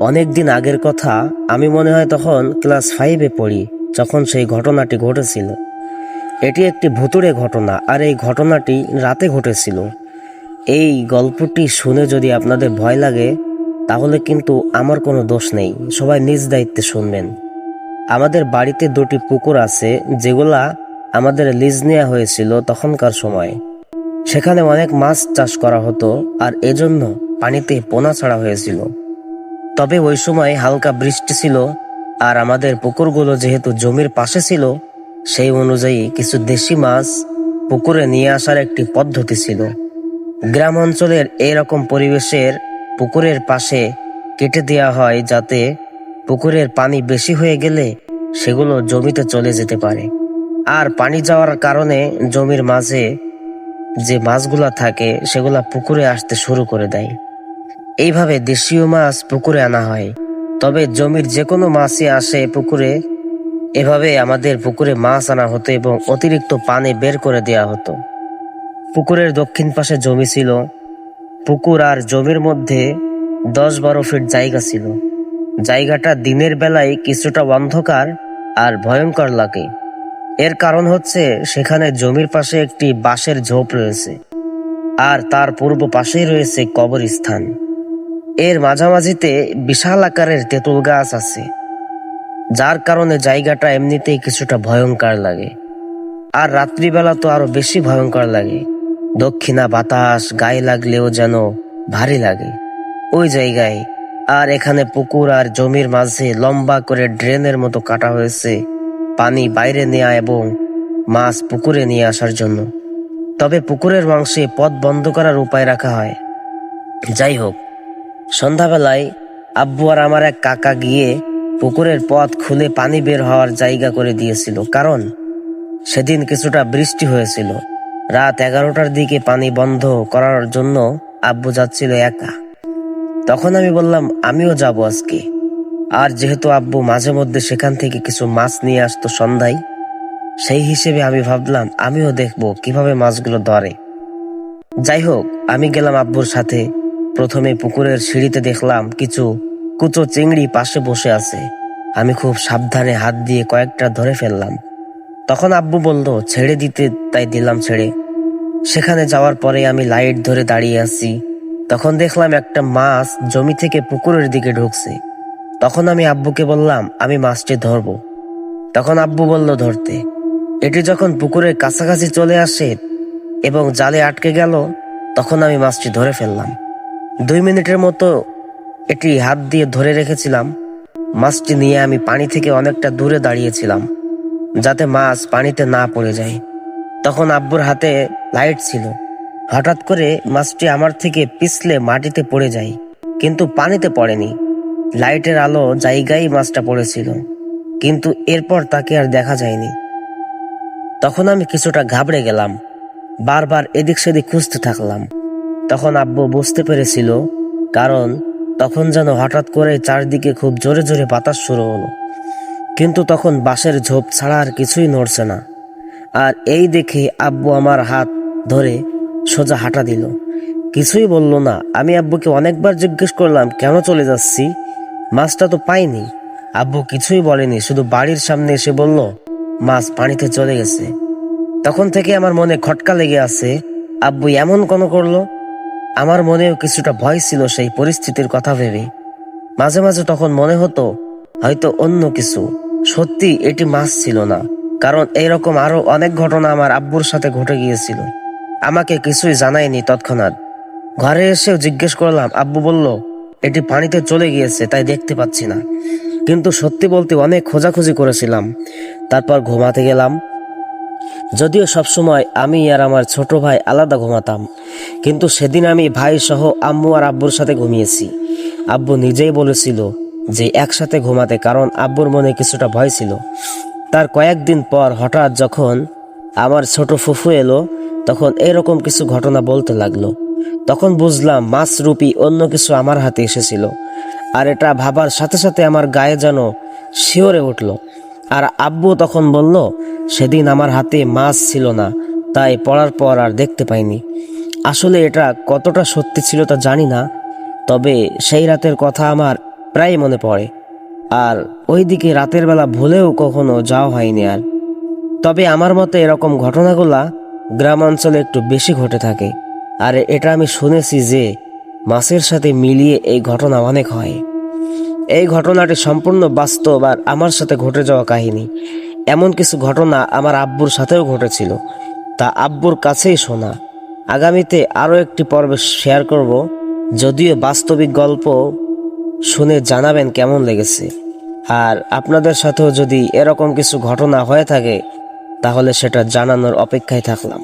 অনেক দিন আগের কথা। আমি মনে হয় তখন ক্লাস 5-এ পড়ি, যখন সেই ঘটনাটি ঘটেছিল। এটি একটি ভুতুড়ে ঘটনা, আর এই ঘটনাটি রাতে ঘটেছিল। এই গল্পটি শুনে যদি আপনাদের ভয় লাগে, তাহলে কিন্তু আমার কোনো দোষ নেই। সবাই নিজ দায়িত্বে শুনবেন। আমাদের বাড়িতে 2টি পুকুর আছে, যেগুলা আমাদের লিজ নেওয়া হয়েছিল তখনকার সময়। সেখানে অনেক মাছ চাষ করা হতো, আর এজন্য পানিতে পোনা ছাড়া হয়েছিল। তবে ওই সময় হালকা বৃষ্টি ছিল, আর আমাদের পুকুরগুলো যেহেতু জমির পাশে ছিল, সেই অনুযায়ী কিছু দেশি মাছ পুকুরে নিয়ে আসার একটি পদ্ধতি ছিল। গ্রাম অঞ্চলের এরকম পরিবেশের পুকুরের পাশে কেটে দেওয়া হয়, যাতে পুকুরের পানি বেশি হয়ে গেলে সেগুলো জমিতে চলে যেতে পারে। আর পানি যাওয়ার কারণে জমির মাঝে যে মাছগুলা থাকে সেগুলা পুকুরে আসতে শুরু করে দেয়। এইভাবে দেশীয় মাছ পুকুরে আনা হয়। তবে জমির যে কোনো মাছই আসে পুকুরে। এভাবে আমাদের পুকুরে মাছ আনা হতো এবং অতিরিক্ত পানি বের করে দেওয়া হতো। পুকুরের দক্ষিণ পাশে জমি ছিল। পুকুর আর জমির মধ্যে 10-12 ফিট জায়গা ছিল। জায়গাটা দিনের বেলায় কিছুটা অন্ধকার আর ভয়ঙ্কর লাগে। এর কারণ হচ্ছে সেখানে জমির পাশে একটি বাঁশের ঝোপ রয়েছে, আর তার পূর্ব পাশেই রয়েছে কবরস্থান। এর মাঝামাঝিতে বিশাল আকারের তেঁতুল গাছ আছে, যার কারণে জায়গাটা এমনিতেই কিছুটা ভয়ঙ্কর লাগে। আর রাত্রিবেলা তো আরো বেশি ভয়ঙ্কর লাগে। দক্ষিণা বাতাস গায়ে লাগলেও যেন ভারী লাগে ওই জায়গায়। আর এখানে পুকুর আর জমির মাঝে লম্বা করে ড্রেনের মতো কাটা হয়েছে পানি বাইরে নেওয়া এবং মাছ পুকুরে নিয়ে আসার জন্য। তবে পুকুরের অংশে পথ বন্ধ করার উপায় রাখা হয়। যাই হোক, সন্ধ্যাবেলায় আব্বু আর আমার এক কাকা গিয়ে পুকুরের পথ খুলে পানি বের হওয়ার জায়গা করে দিয়েছিল, কারণ সেদিন কিছুটা বৃষ্টি হয়েছিল। রাত 11টার দিকে পানি বন্ধ করার জন্য আব্বু যাচ্ছিল একা। তখন আমি বললাম আমিও যাব আজকে। আর যেহেতু আব্বু মাঝে মধ্যে সেখান থেকে কিছু মাছ নিয়ে আসতো সন্ধ্যায়, সেই হিসেবে আমি ভাবলাম আমিও দেখব কিভাবে মাছগুলো ধরে। যাই হোক, আমি গেলাম আব্বুর সাথে। প্রথমে পুকুরের সিঁড়িতে দেখলাম কিছু কুচো চিংড়ি পাশে বসে আছে। আমি খুব সাবধানে হাত দিয়ে কয়েকটা ধরে ফেললাম। তখন আব্বু বলল ছেড়ে দিতে, তাই দিলাম ছেড়ে। সেখানে যাওয়ার পরে আমি লাইট ধরে দাঁড়িয়ে আছি। তখন দেখলাম একটা মাছ জমি থেকে পুকুরের দিকে ঢুকছে। তখন আমি আব্বুকে বললাম আমি মাছটি ধরবো। তখন আব্বু বলল ধরতে। এটি যখন পুকুরের কাছাকাছি চলে আসে এবং জালে আটকে গেল, তখন আমি মাছটি ধরে ফেললাম। 2 মিনিটের মতো এটি হাত দিয়ে ধরে রেখেছিলাম। মাছটি নিয়ে আমি পানি থেকে অনেকটা দূরে দাঁড়িয়েছিলাম, যাতে মাছ পানিতে না পড়ে যায়। তখন আব্বুর হাতে লাইট ছিল। হঠাৎ করে মাছটি আমার থেকে পিছলে মাটিতে পড়ে যায়, কিন্তু পানিতে পড়েনি। লাইটের আলো জায়গায় মাছটা পড়েছিল, কিন্তু এরপর তাকে আর দেখা যায়নি। তখন আমি কিছুটা ঘাবড়ে গেলাম, বারবার এদিক সেদিক খুঁজতে থাকলাম। তখন আব্বু বুঝতে পেরেছিল, কারণ তখন যেন হঠাৎ করে চারদিকে খুব জোরে জোরে বাতাস শুরু হলো, কিন্তু তখন বাঁশের ঝোপ ছাড়া আর কিছুই নড়ছে না। আর এই দেখে আব্বু আমার হাত ধরে সোজা হাঁটা দিল, কিছুই বলল না। আমি আব্বুকে অনেকবার জিজ্ঞেস করলাম কেন চলে যাচ্ছি, মাছটা তো পাইনি। আব্বু কিছুই বলেনি, শুধু বাড়ির সামনে এসে বলল মাছ পানিতে চলে গেছে। তখন থেকে আমার মনে খটকা লেগে আছে, আব্বু এমন কেন করলো। আমার মনেও কিছুটা ভয় ছিল সেই পরিস্থিতির কথা ভেবে। মাঝে মাঝে তখন মনে হতো হয়তো অন্য কিছু। সত্যি এটি মাছ ছিল না, কারণ এইরকম আরো অনেক ঘটনা আমার আব্বুর সাথে ঘটে গিয়েছিল। আমাকে কিছুই জানায়নি তৎক্ষণাৎ। ঘরে এসেও জিজ্ঞেস করলাম, আব্বু বলল এটি পানিতে চলে গিয়েছে, তাই দেখতে পাচ্ছি না। কিন্তু সত্যি বলতে অনেক খোঁজাখুঁজি করেছিলাম। তারপর ঘুমাতে গেলাম। যদিও সবসময় আমি আর আমার ছোট ভাই আলাদা ঘুমাতাম, কিন্তু সেদিন আমি ভাই সহ আম্মু আর আব্বুর সাথে ঘুমিয়েছি। আব্বু নিজেই বলেছিল যে একসাথে ঘুমাতে, কারণ আব্বুর মনে কিছুটা ভয় ছিল। তার কয়েকদিন পর হঠাৎ যখন আমার ছোট ফুফু এলো, তখন এরকম কিছু ঘটনা বলতে লাগলো। তখন বুঝলাম মাছরূপী অন্য কিছু আমার হাতে এসেছিল। আর এটা ভাবার সাথে সাথে আমার গায়ে যেন শিওরে উঠল। আর আব্বু তখন বলল সেদিন আমার হাতে মাছ ছিল না, তাই পড়ার পর আর দেখতে পাইনি। আসলে এটা কতটা সত্যি ছিল তা জানি না, তবে সেই রাতের কথা আমার প্রায় মনে পড়ে। আর ওইদিকে রাতের বেলা ভুলেও কখনো যাওয়া হয়নি আর। তবে আমার মতে এরকম ঘটনাগুলা গ্রাম অঞ্চলে একটু বেশি ঘটে থাকে। আর এটা আমি শুনেছি যে মাছের সাথে মিলিয়ে এই ঘটনা অনেক হয়। এই ঘটনাটি সম্পূর্ণ বাস্তব আর আমার সাথে ঘটে যাওয়া কাহিনী। এমন কিছু ঘটনা আমার আব্বুর সাথেও ঘটেছিল, তা আব্বুর কাছেই শোনা। আগামীতে আরও একটি পর্বে শেয়ার করব, যদিও বাস্তবিক গল্প শুনে জানাবেন কেমন লেগেছে। আর আপনাদের সাথেও যদি এরকম কিছু ঘটনা হয়ে থাকে তাহলে সেটা জানানোর অপেক্ষায় থাকলাম।